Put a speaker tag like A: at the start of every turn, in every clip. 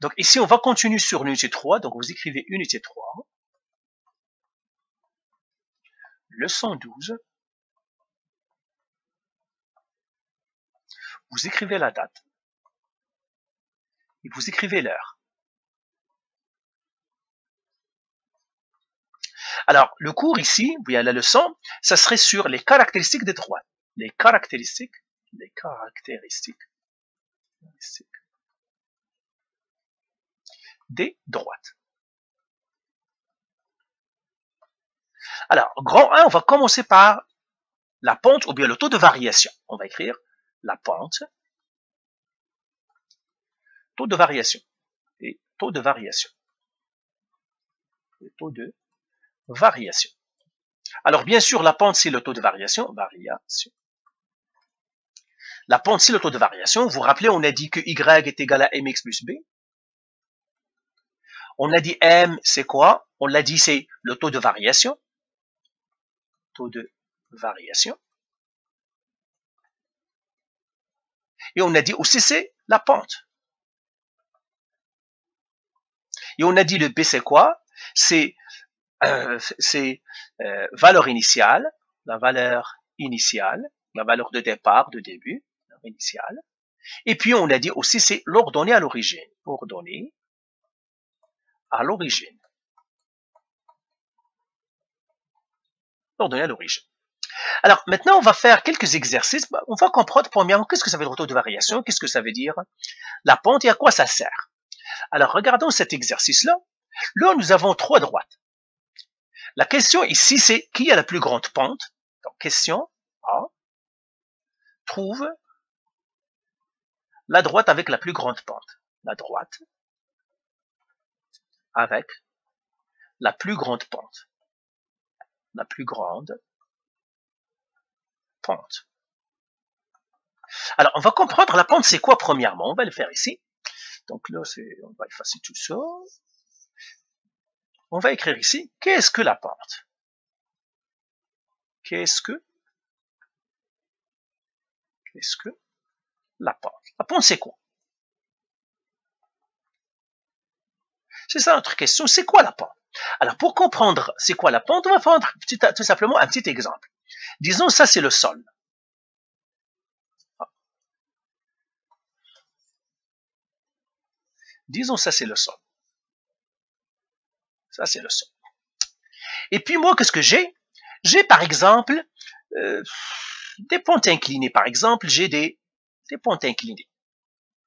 A: Donc ici, on va continuer sur l'unité 3. Donc vous écrivez unité 3, leçon 12. Vous écrivez la date et vous écrivez l'heure. Alors, le cours ici, bien la leçon, ça serait sur les caractéristiques des droites. Les caractéristiques des droites. Alors, grand 1, on va commencer par la pente ou bien le taux de variation. On va écrire la pente, taux de variation et taux de variation. Le taux de variation. Alors, bien sûr, la pente, c'est le taux de variation. La pente, c'est le taux de variation. Vous vous rappelez, on a dit que y est égal à mx plus b. On a dit m, c'est quoi? On l'a dit, c'est le taux de variation. Taux de variation. Et on a dit aussi, c'est la pente. Et on a dit le b, c'est quoi? C'est valeur initiale, la valeur de départ, de début, initiale. Et puis on a dit aussi c'est l'ordonnée à l'origine. Ordonnée à l'origine. Ordonnée à l'origine. Alors maintenant on va faire quelques exercices. On va comprendre premièrement qu'est-ce que ça veut dire le taux de variation, qu'est-ce que ça veut dire la pente et à quoi ça sert. Alors regardons cet exercice-là. Là nous avons 3 droites. La question ici c'est qui a la plus grande pente? Donc question A. Trouve la droite avec la plus grande pente. La droite avec la plus grande pente. La plus grande pente. Alors, on va comprendre la pente, c'est quoi premièrement? On va le faire ici. Donc là, on va effacer tout ça. On va écrire ici, qu'est-ce que la pente? Qu'est-ce que la pente? La pente, c'est quoi? C'est ça notre question, c'est quoi la pente? Alors, pour comprendre c'est quoi la pente, on va prendre tout simplement un petit exemple. Disons, ça c'est le sol. Disons, ça c'est le sol. Ça c'est le sol. Et puis moi, qu'est-ce que j'ai? J'ai par exemple des pentes inclinées. Par exemple, j'ai des pentes inclinées.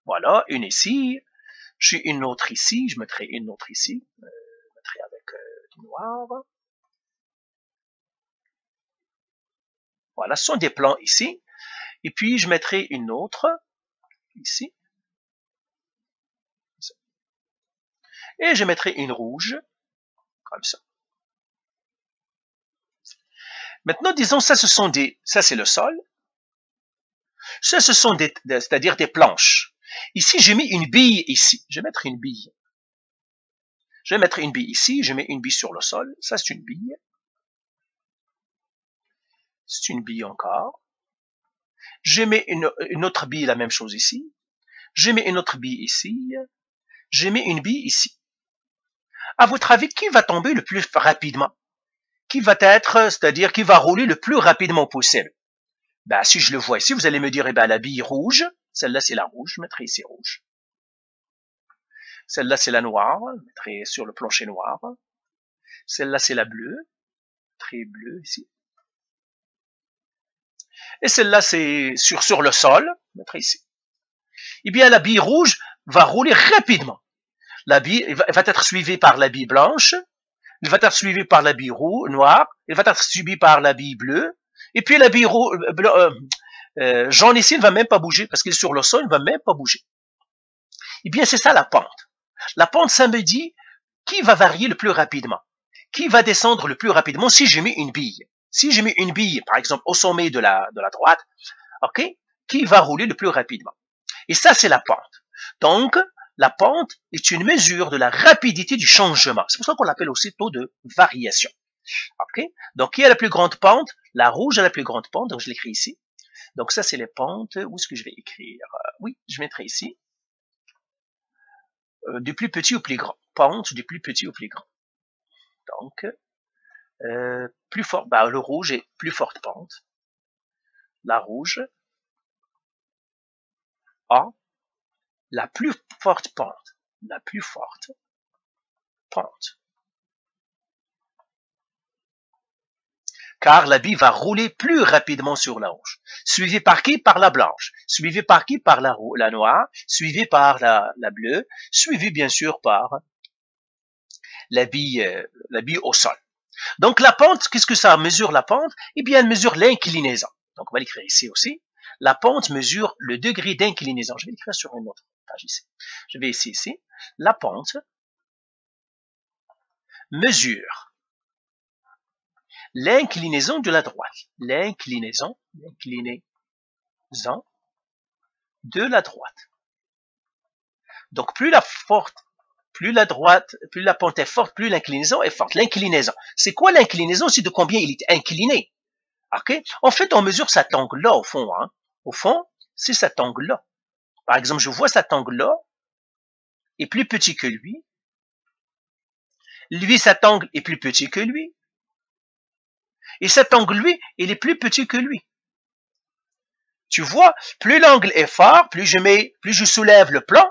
A: Voilà, une ici. J'ai une autre ici. Je mettrai une autre ici. Je mettrai avec du noir. Voilà, ce sont des plans ici. Et puis, je mettrai une autre ici. Et je mettrai une rouge, comme ça. Maintenant, disons, ça, ça c'est le sol. Ça, ce sont c'est-à-dire des planches. Ici, j'ai mis une bille ici. Je vais mettre une bille. Je vais mettre une bille ici. Je mets une bille sur le sol. Ça, c'est une bille. C'est une bille encore. Je mets une autre bille, la même chose ici. Je mets une autre bille ici. Je mets une bille ici. À votre avis, qui va tomber le plus rapidement? Qui va être, c'est-à-dire qui va rouler le plus rapidement possible? Ben, si je le vois ici, vous allez me dire, eh ben, la bille rouge, celle-là c'est la rouge, je mettrai ici rouge. Celle-là c'est la noire, je mettrai sur le plancher noir. Celle-là c'est la bleue, je mettrai bleu ici. Et celle-là c'est sur le sol, je mettrai ici. Eh bien, la bille rouge va rouler rapidement. La bille va être suivie par la bille blanche, elle va être suivie par la bille noire, elle va être suivie par la bille bleue, et puis la bille jaune ici ne va même pas bouger, parce qu'il est sur le sol, il ne va même pas bouger. Eh bien, c'est ça la pente. La pente, ça me dit qui va varier le plus rapidement, qui va descendre le plus rapidement si j'ai mis une bille. Si j'ai mis une bille, par exemple, au sommet de la droite, ok, qui va rouler le plus rapidement. Et ça, c'est la pente. Donc, la pente est une mesure de la rapidité du changement. C'est pour ça qu'on l'appelle aussi taux de variation. Ok? Donc, qui a la plus grande pente? La rouge a la plus grande pente, donc je l'écris ici. Donc, ça, c'est les pentes. Où est-ce que je vais écrire? Oui, je mettrai ici. du plus petit au plus grand. Pente du plus petit au plus grand. Donc, plus fort, bah, le rouge est plus forte pente. La rouge a la plus forte pente. La plus forte pente. Car la bille va rouler plus rapidement sur la rouge. Suivi par qui? Par la blanche. Suivi par qui? Par la noire. Suivi par la bleue. Suivi bien sûr par la bille au sol. Donc la pente, qu'est-ce que ça mesure la pente? Eh bien, elle mesure l'inclinaison. Donc on va l'écrire ici aussi. La pente mesure le degré d'inclinaison. Je vais l'écrire sur une autre page ici. Je vais ici. La pente mesure l'inclinaison de la droite. L'inclinaison de la droite. Donc plus la pente est forte, plus l'inclinaison est forte. L'inclinaison. C'est quoi l'inclinaison? C'est de combien il est incliné. Ok? En fait, on mesure cet angle-là au fond. Hein. Au fond, c'est cet angle-là. Par exemple, je vois cet angle-là est plus petit que lui. Lui, cet angle est plus petit que lui. Et cet angle, lui, il est plus petit que lui. Tu vois, plus l'angle est fort, plus je soulève le plan,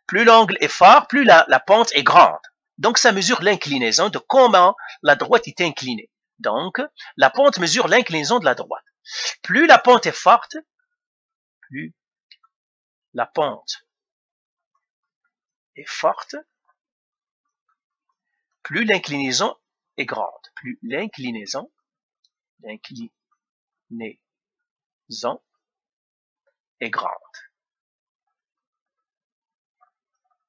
A: plus l'angle est fort, plus la pente est grande. Donc, ça mesure l'inclinaison de comment la droite est inclinée. Donc, la pente mesure l'inclinaison de la droite. Plus la pente est forte, plus la pente est forte, plus l'inclinaison est grande. Plus l'inclinaison est grande.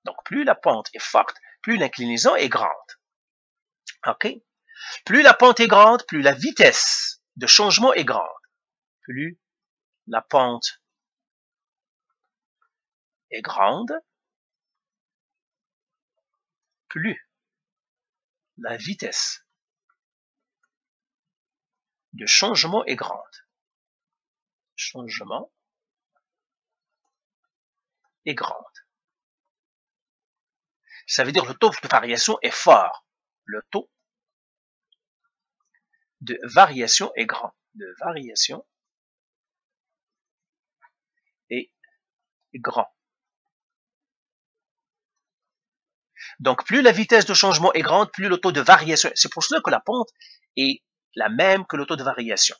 A: Donc, plus la pente est forte, plus l'inclinaison est grande. OK? Plus la pente est grande, plus la vitesse de changement est grande. Plus la pente est grande, plus la vitesse de changement est grande. Changement est grande. Ça veut dire que le taux de variation est fort. Le taux de variation est grand. De variation est grand. Donc, plus la vitesse de changement est grande, plus le taux de variation. C'est pour cela que la pente est la même que le taux de variation.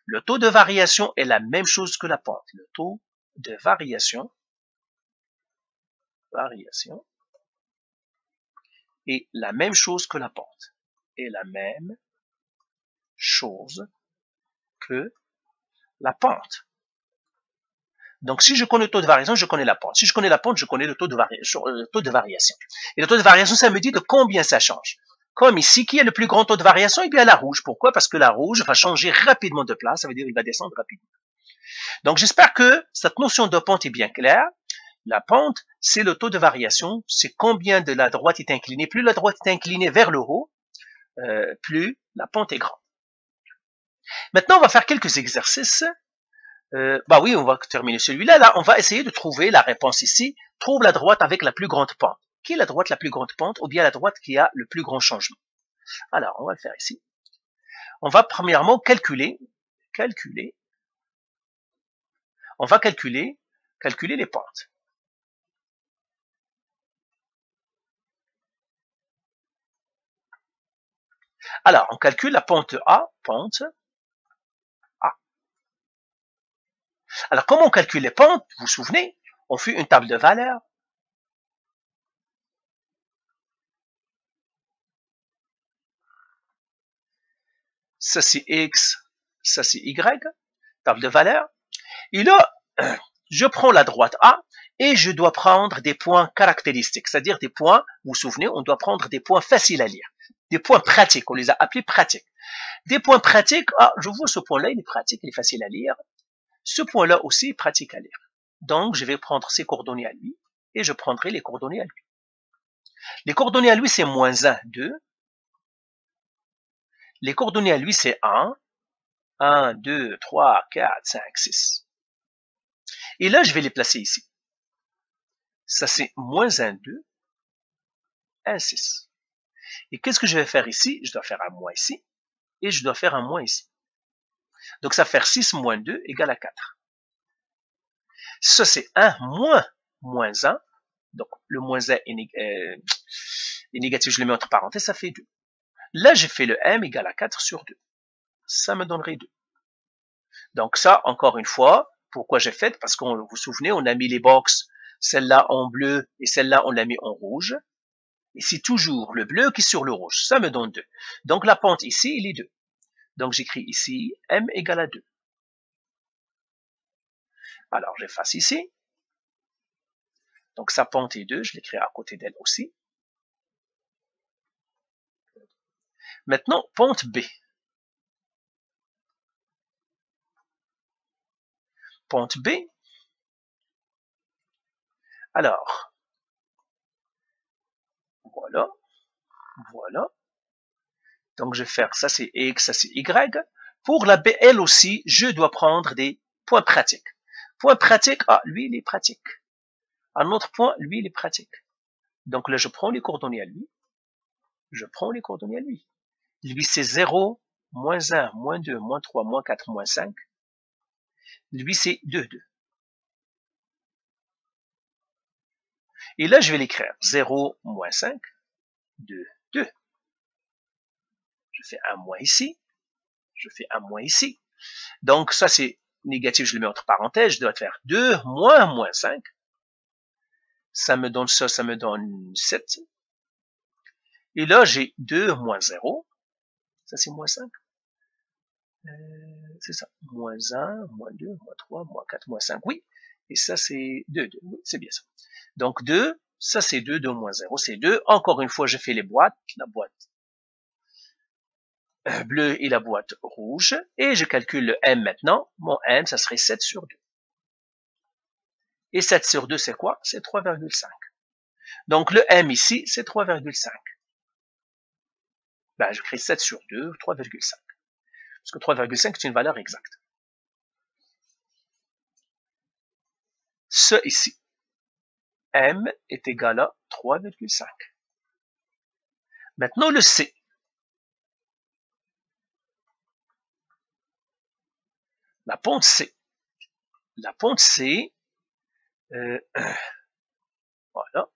A: Le taux de variation est la même chose que la pente. Le taux de variation est la même chose que la pente. Est la même chose que la pente. Donc, si je connais le taux de variation, je connais la pente. Si je connais la pente, je connais le taux de variation. Et le taux de variation, ça me dit de combien ça change. Comme ici, qui est le plus grand taux de variation? Eh bien, la rouge. Pourquoi? Parce que la rouge va changer rapidement de place. Ça veut dire qu'il va descendre rapidement. Donc, j'espère que cette notion de pente est bien claire. La pente, c'est le taux de variation. C'est combien de la droite est inclinée. Plus la droite est inclinée vers le haut, plus la pente est grande. Maintenant, on va faire quelques exercices. Bah oui, on va terminer celui-là. Là, on va essayer de trouver la réponse ici. Trouve la droite avec la plus grande pente. Qui est la droite la plus grande pente ou bien la droite qui a le plus grand changement? Alors, on va le faire ici. On va premièrement calculer. On va calculer les pentes. Alors, on calcule la pente A, Alors, comment on calcule les pentes? Vous vous souvenez? On fait une table de valeurs. Ça, c'est X, ça, c'est Y. Table de valeurs. Et là, je prends la droite A et je dois prendre des points caractéristiques, c'est-à-dire des points, vous vous souvenez, on doit prendre des points faciles à lire, des points pratiques, on les a appelés pratiques. Des points pratiques, je vois ce point-là, il est pratique, il est facile à lire. Ce point-là aussi est pratique à lire. Donc, je vais prendre ses coordonnées à lui et je prendrai les coordonnées à lui. Les coordonnées à lui, c'est moins 1, 2. Les coordonnées à lui, c'est 1, 1, 2, 3, 4, 5, 6. Et là, je vais les placer ici. Ça, c'est moins 1, 2. 1, 6. Et qu'est-ce que je vais faire ici? Je dois faire un moins ici, et je dois faire un moins ici. Donc ça va faire 6 moins 2 égale à 4. Ça, c'est 1 moins 1. Donc le moins 1 est négatif, je le mets entre parenthèses, ça fait 2. Là, j'ai fait le m égale à 4 sur 2. Ça me donnerait 2. Donc ça, encore une fois, pourquoi j'ai fait? Parce que vous vous souvenez, on a mis les box, celle-là en bleu et celle-là, on l'a mis en rouge. Et c'est toujours le bleu qui est sur le rouge. Ça me donne 2. Donc la pente ici, il est 2. Donc j'écris ici m égale à 2. Alors j'efface ici. Donc sa pente est 2, je l'écris à côté d'elle aussi. Maintenant, pente B. Pente B. Alors, voilà. Donc je vais faire, ça c'est X, ça c'est Y. Pour la BL aussi, je dois prendre des points pratiques. Point pratique, lui il est pratique. Un autre point, lui il est pratique. Donc là je prends les coordonnées à lui. Lui c'est 0, moins 1, moins 2, moins 3, moins 4, moins 5. Lui c'est 2, 2. Et là je vais l'écrire 0, moins 5, 2, 2. Je fais un moins ici. Donc ça c'est négatif, je le mets entre parenthèses, je dois faire 2 moins 5. Ça me donne ça, ça me donne 7. Et là, j'ai 2 moins 0. Ça, c'est moins 5. C'est ça. Moins 1, moins 2, moins 3, moins 4, moins 5. Oui. Et ça, c'est 2, 2. Oui, c'est bien ça. Donc 2, ça c'est 2, 2 moins 0, c'est 2. Encore une fois, je fais les boîtes. La boîte bleue et la boîte rouge. Et je calcule le m maintenant. Mon m, ça serait 7 sur 2. Et 7 sur 2, c'est quoi? C'est 3,5. Donc le m ici, c'est 3,5. Ben, je crée 7 sur 2, 3,5. Parce que 3,5 est une valeur exacte. Ce ici, m est égal à 3,5. Maintenant le c. La pente c. Voilà.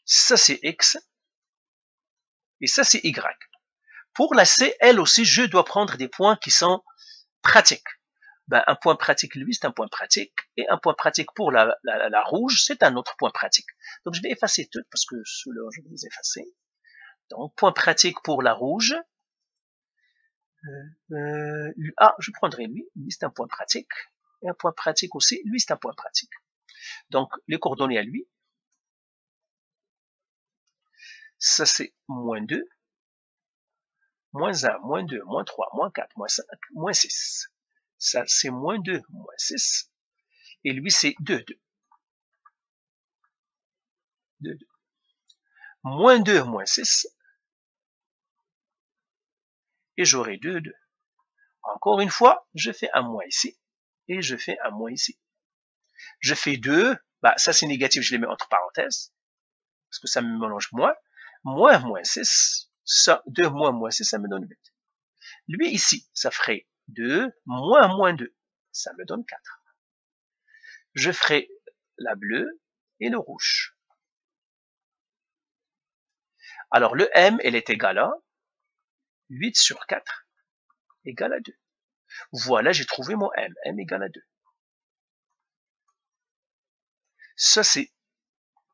A: Ça c'est x. Et ça c'est y. Pour la C, elle aussi, je dois prendre des points qui sont pratiques. Ben, un point pratique, lui, c'est un point pratique. Et un point pratique pour la rouge, c'est un autre point pratique. Donc, je vais effacer tout parce que ceux-là, je vais les effacer. Donc, point pratique pour la rouge. Je prendrai lui. Lui, c'est un point pratique. Et un point pratique aussi. Lui, c'est un point pratique. Donc, les coordonnées à lui. Ça, c'est moins 2. Moins 1, moins 2, moins 3, moins 4, moins 5, moins 6. Ça, c'est moins 2, moins 6. Et lui, c'est 2, 2. 2, 2. Moins 2, moins 6. Et j'aurai 2, 2. Encore une fois, je fais un moins ici. Et je fais un moins ici. Je fais 2. Bah, ça, c'est négatif, je les mets entre parenthèses. Parce que ça me mélange moins. Moins 6. Ça, 2 moins 6, ça me donne 8. Lui, ici, ça ferait 2 moins 2. Ça me donne 4. Je ferai la bleue et le rouge. Alors, le m, elle est égale à 8 sur 4 égale à 2. Voilà, j'ai trouvé mon m. M égale à 2. Ça, c'est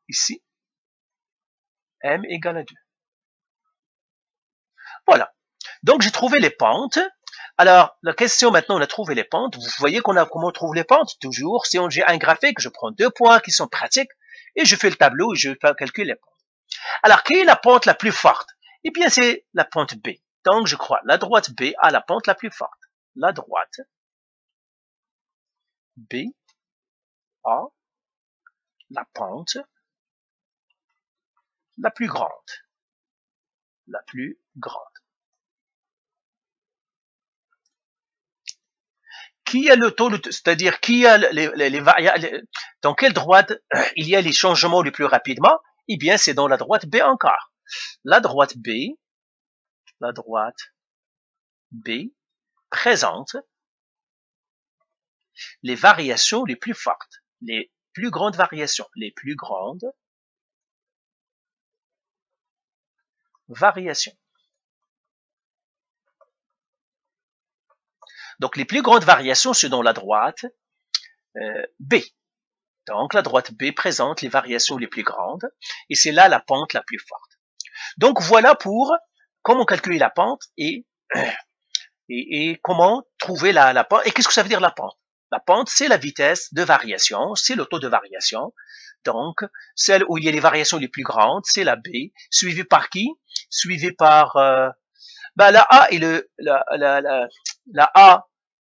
A: ici. M égale à 2. Voilà. Donc, j'ai trouvé les pentes. Alors, la question maintenant, on a trouvé les pentes. Vous voyez comment on trouve les pentes? Toujours, si j'ai un graphique, je prends 2 points qui sont pratiques et je fais le tableau et je calcule les pentes. Alors, quelle est la pente la plus forte? Eh bien, c'est la pente B. Donc, je crois, la droite B a la pente la plus forte. La droite B a la pente la plus grande. La plus grande. Qui a le taux, c'est-à-dire qui a les variables, dans quelle droite il y a les changements le plus rapidement? Eh bien, c'est dans la droite B encore. La droite B présente les variations les plus fortes, les plus grandes variations, Donc, les plus grandes variations, c'est dans la droite B. Donc, la droite B présente les variations les plus grandes, et c'est là la pente la plus forte. Donc, voilà pour comment calculer la pente et comment trouver la pente. Et qu'est-ce que ça veut dire la pente? La pente, c'est la vitesse de variation, c'est le taux de variation. Donc, celle où il y a les variations les plus grandes, c'est la B, suivie par qui? Suivie par la A et la A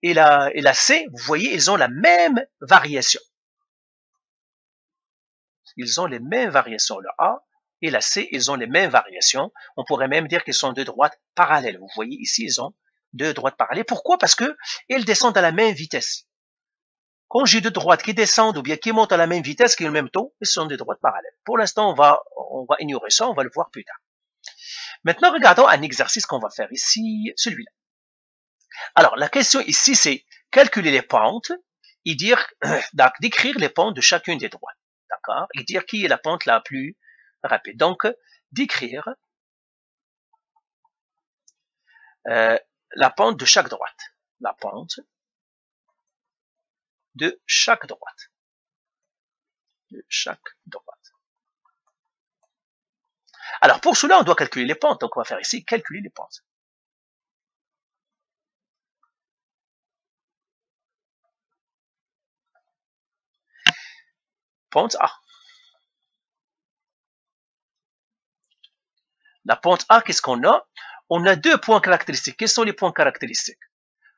A: et la C, vous voyez, ils ont la même variation. Ils ont les mêmes variations. La A et la C, ils ont les mêmes variations. On pourrait même dire qu'ils sont deux droites parallèles. Vous voyez ici, ils ont deux droites parallèles. Pourquoi? Parce que elles descendent à la même vitesse. Quand j'ai deux droites qui descendent ou bien qui montent à la même vitesse, qui ont le même taux, ce sont des droites parallèles. Pour l'instant, on va ignorer ça, on va le voir plus tard. Maintenant, regardons un exercice qu'on va faire ici, celui-là. Alors, la question ici, c'est calculer les pentes et décrire les pentes de chacune des droites. D'accord? Et dire qui est la pente la plus rapide. Donc, décrire la pente de chaque droite. La pente de chaque droite. Alors, pour cela, on doit calculer les pentes. Donc, on va faire ici calculer les pentes. Pente A. La pente A, qu'est-ce qu'on a? On a deux points caractéristiques. Quels sont les points caractéristiques?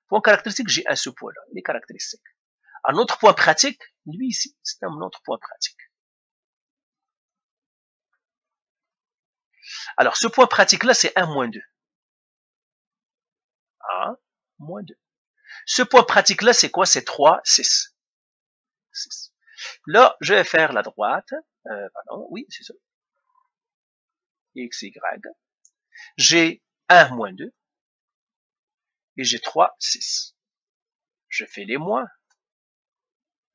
A: Point caractéristique, j'ai un ce point-là, les caractéristiques. Un autre point pratique, lui ici, c'est un autre point pratique. Alors, ce point pratique-là, c'est 1 moins 2. 1 moins 2. Ce point pratique-là, c'est quoi? C'est 3, 6. 6. Là, je vais faire la droite. Pardon, oui, c'est ça. X, Y. J'ai 1 moins 2. Et j'ai 3, 6. Je fais les moins.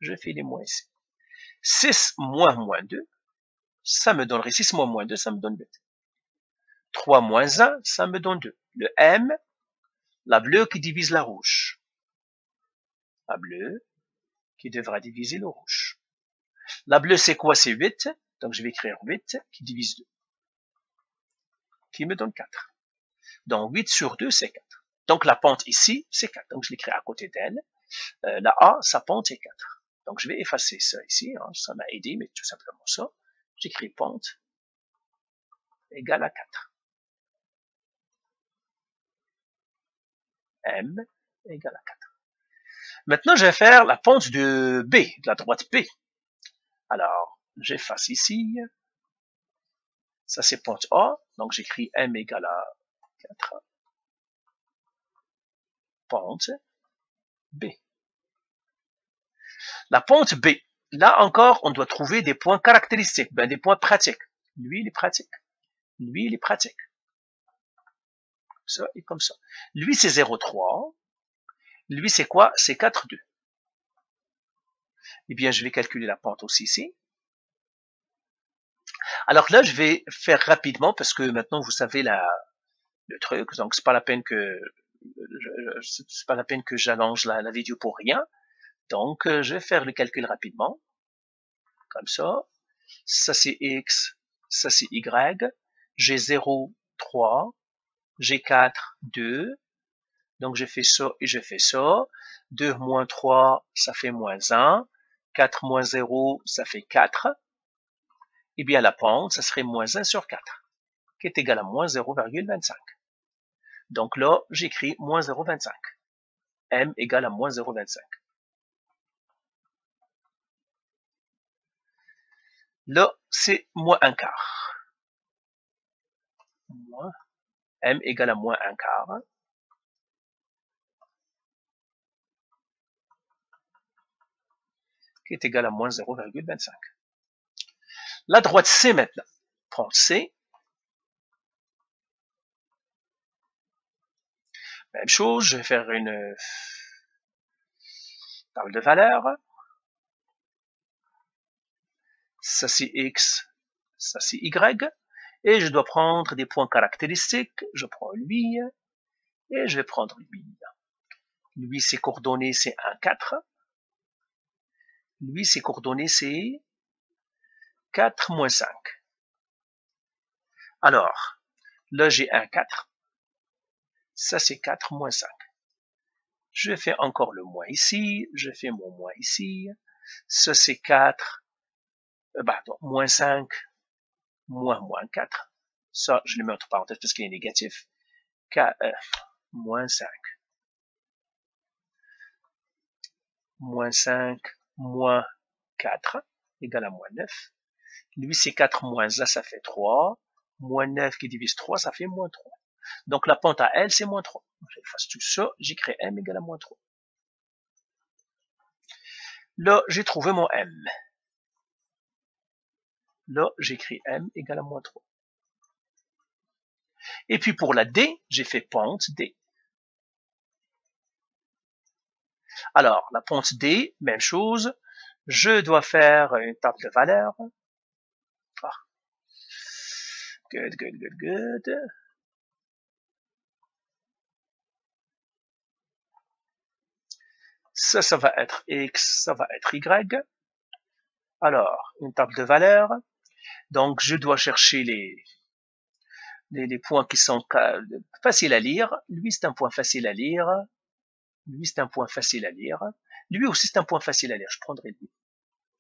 A: Je fais les moins ici. 6 moins moins 2, ça me donnerait 6 moins 2, ça me donne 8. 3 moins 1, ça me donne 2. Le M, la bleue qui divise la rouge. La bleue qui devra diviser le rouge. La bleue, c'est quoi? C'est 8. Donc, je vais écrire 8 qui divise 2. Qui me donne 4. Donc, 8 sur 2, c'est 4. Donc, la pente ici, c'est 4. Donc, je l'écris à côté d'elle. La A, sa pente est 4. Donc, je vais effacer ça ici. Hein, ça m'a aidé, mais tout simplement ça. J'écris pente égale à 4. M égale à 4. Maintenant, je vais faire la pente de B, de la droite B. Alors, j'efface ici. Ça, c'est pente A. Donc, j'écris M égale à 4. Pente B. La pente B. Là encore, on doit trouver des points caractéristiques, des points pratiques. Lui, il est pratique. Lui, il est pratique. Comme ça et comme ça. Lui, c'est 0,3. Lui, c'est quoi? C'est 4,2. Eh bien, je vais calculer la pente aussi ici. Alors là, je vais faire rapidement parce que maintenant, vous savez le truc. Donc, c'est pas la peine que j'allonge la vidéo pour rien. Donc, je vais faire le calcul rapidement. Comme ça. Ça, c'est X. Ça, c'est Y. J'ai 0, 3. J'ai 4, 2. Donc, je fais ça et je fais ça. 2 moins 3, ça fait moins 1. 4 moins 0, ça fait 4. Eh bien, la pente, ça serait moins 1 sur 4, qui est égal à moins 0,25. Donc là, j'écris moins 0,25. M égale à moins 0,25. Là, c'est moins 1 quart. M égale à moins 1 quart. Qui est égal à moins 0,25. La droite C maintenant. Pente C. Même chose, je vais faire une table de valeurs. Ça c'est X, ça c'est Y. Et je dois prendre des points caractéristiques. Je prends lui et je vais prendre lui. Lui, ses coordonnées, c'est 1, 4. Lui, ses coordonnées, c'est 4 moins 5. Alors, là, j'ai 1, 4. Ça, c'est 4 moins 5. Je fais encore le moins ici. Je fais mon moins ici. Ça, c'est 4. Pardon, moins 5. Moins 4. Ça, je le mets entre parenthèses parce qu'il est négatif. Moins 5. Moins 5, moins 4, égale à moins 9. Lui, c'est 4 moins 1, ça fait 3. Moins 9 qui divise 3, ça fait moins 3. Donc, la pente à elle, c'est moins 3. J'efface tout ça, j'écris m égale à moins 3. Là, j'ai trouvé mon m. Là, j'écris m égale à moins 3. Et puis, pour la d, j'ai fait pente d. Alors, la pente D, même chose. Je dois faire une table de valeurs. Ah. Good. Ça va être X, ça va être Y. Alors, une table de valeurs. Donc, je dois chercher les points qui sont faciles à lire. Lui, c'est un point facile à lire. Lui, c'est un point facile à lire. Lui aussi, c'est un point facile à lire. Je prendrai lui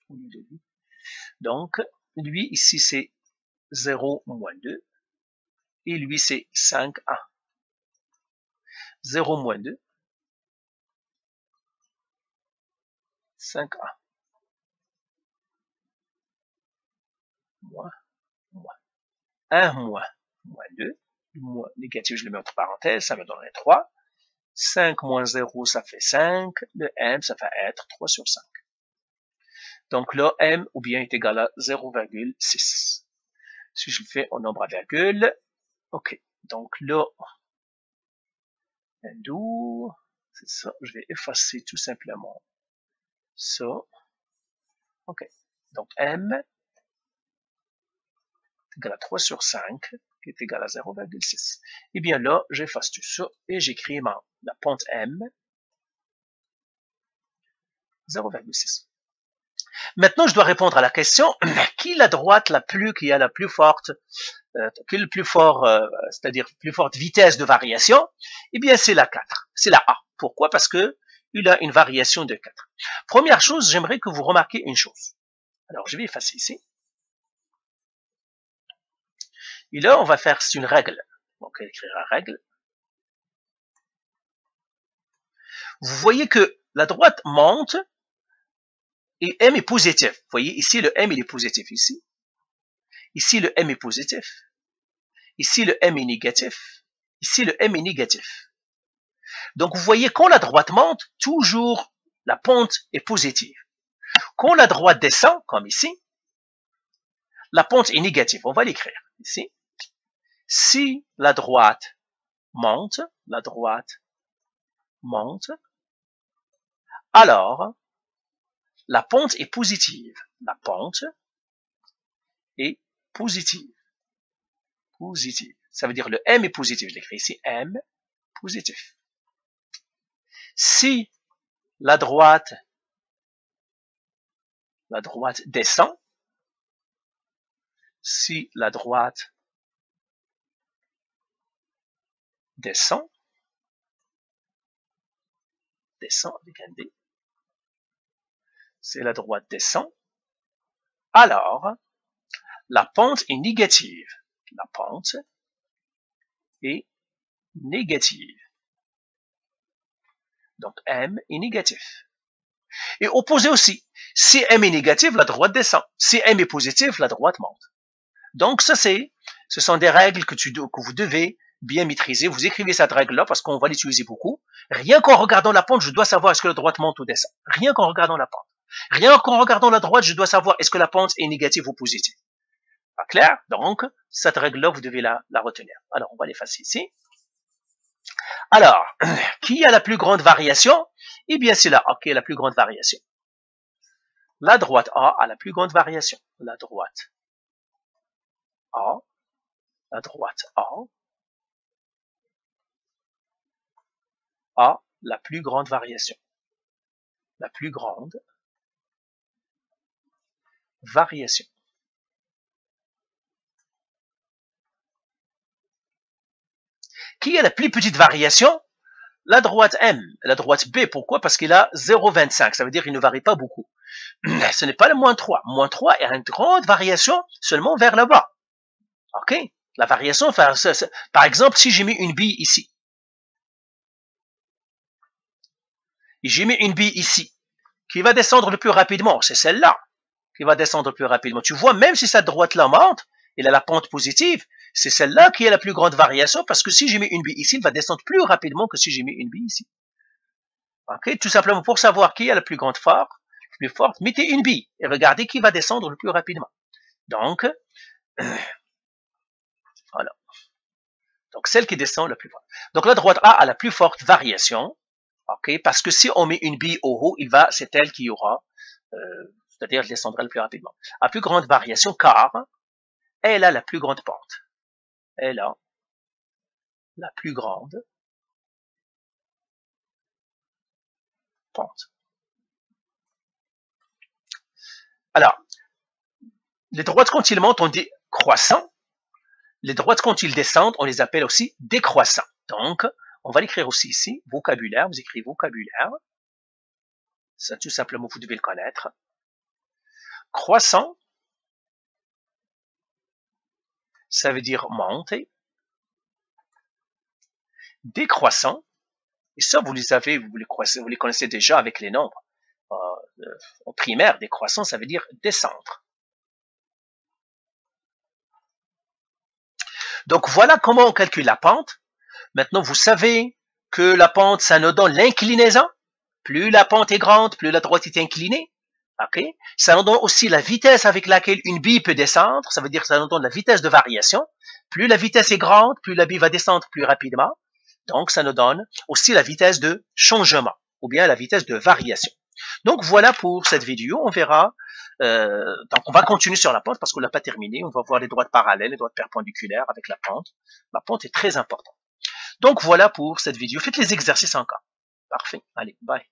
A: au lieu de lui. Donc, lui, ici, c'est 0, moins 2. Et lui, c'est 5, 1. 0, moins 2. 5, 1. Moins. 1, moins 2. Le moins négatif, je le mets entre parenthèses, ça me donnerait 3. 5 moins 0, ça fait 5. Le m, ça va être 3 sur 5. Donc là, m ou bien est égal à 0,6. Si je le fais en nombre à virgule, ok. Donc là, undo, c'est ça. Je vais effacer tout simplement ça. Ok. Donc m est égal à 3 sur 5, qui est égal à 0,6. Et bien là, j'efface tout ça et j'écris la pente m 0,6. Maintenant, je dois répondre à la question, qui est la droite qui a la plus forte, qui est le plus fort, c'est-à-dire plus forte vitesse de variation? Eh bien, c'est la 4. C'est la A. Pourquoi? Parce que il a une variation de 4. Première chose, j'aimerais que vous remarquiez une chose. Alors, je vais effacer ici. Et là, on va faire une règle. Donc, on va écrire la règle. Vous voyez que la droite monte et m est positif. Vous voyez, ici, le m, il est positif ici. Ici, le m est positif. Ici, le m est négatif. Ici, le m est négatif. Donc, vous voyez, quand la droite monte, toujours, la pente est positive. Quand la droite descend, comme ici, la pente est négative. On va l'écrire ici. Si la droite monte, alors, la pente est positive. La pente est positive. Positive. Ça veut dire le m est positif. Je l'écris ici, m, positif. Si la droite descend, si la droite descend avec un D, si la droite descend, alors la pente est négative. La pente est négative. Donc M est négatif. Et opposé aussi. Si M est négatif, la droite descend. Si M est positif, la droite monte. Donc ce sont des règles que vous devez bien maîtriser. Vous écrivez cette règle-là parce qu'on va l'utiliser beaucoup. Rien qu'en regardant la pente, je dois savoir est-ce que la droite monte ou descend. Rien qu'en regardant la pente. Rien qu'en regardant la droite, je dois savoir est-ce que la pente est négative ou positive. Pas clair? Donc, cette règle-là, vous devez la retenir. Alors, on va l'effacer ici. Alors, qui a la plus grande variation? Eh bien, c'est la A qui a la plus grande variation. La droite A a la plus grande variation. La droite A, la droite A la plus grande variation. La plus grande variation. Qui a la plus petite variation? La droite M, la droite B. Pourquoi? Parce qu'il a 0,25. Ça veut dire qu'il ne varie pas beaucoup. Ce n'est pas le moins 3. Moins 3 a une grande variation seulement vers le bas. OK? La variation, par exemple, si j'ai mis une bille ici. J'ai mis une bille ici. Qui va descendre le plus rapidement? C'est celle-là qui va descendre le plus rapidement. Tu vois, même si cette droite-là monte, elle a la pente positive, c'est celle-là qui a la plus grande variation, parce que si j'ai mis une bille ici, elle va descendre plus rapidement que si j'ai mis une bille ici. Ok, tout simplement pour savoir qui a la plus grande force, plus forte, mettez une bille et regardez qui va descendre le plus rapidement. Donc, voilà. Donc, celle qui descend le plus fort. Donc, la droite A a la plus forte variation, ok, parce que si on met une bille au haut, c'est elle qui aura, c'est-à-dire elle descendra le plus rapidement. À plus grande variation, car elle a la plus grande pente. Elle a la plus grande pente. Alors, les droites quand ils montent, on dit croissant. Les droites quand ils descendent, on les appelle aussi décroissants. Donc, on va l'écrire aussi ici, vocabulaire, vous écrivez vocabulaire. Ça, tout simplement, vous devez le connaître. Croissant, ça veut dire monter. Décroissant, et ça, vous les connaissez déjà avec les nombres. En primaire, décroissant, ça veut dire descendre. Donc, voilà comment on calcule la pente. Maintenant, vous savez que la pente, ça nous donne l'inclinaison. Plus la pente est grande, plus la droite est inclinée. Okay. Ça nous donne aussi la vitesse avec laquelle une bille peut descendre. Ça veut dire que ça nous donne la vitesse de variation. Plus la vitesse est grande, plus la bille va descendre plus rapidement. Donc, ça nous donne aussi la vitesse de changement ou bien la vitesse de variation. Donc, voilà pour cette vidéo. On verra. Donc, on va continuer sur la pente parce qu'on l'a pas terminé. On va voir les droites parallèles, les droites perpendiculaires avec la pente. La pente est très importante. Donc, voilà pour cette vidéo. Faites les exercices encore. Parfait. Allez, bye.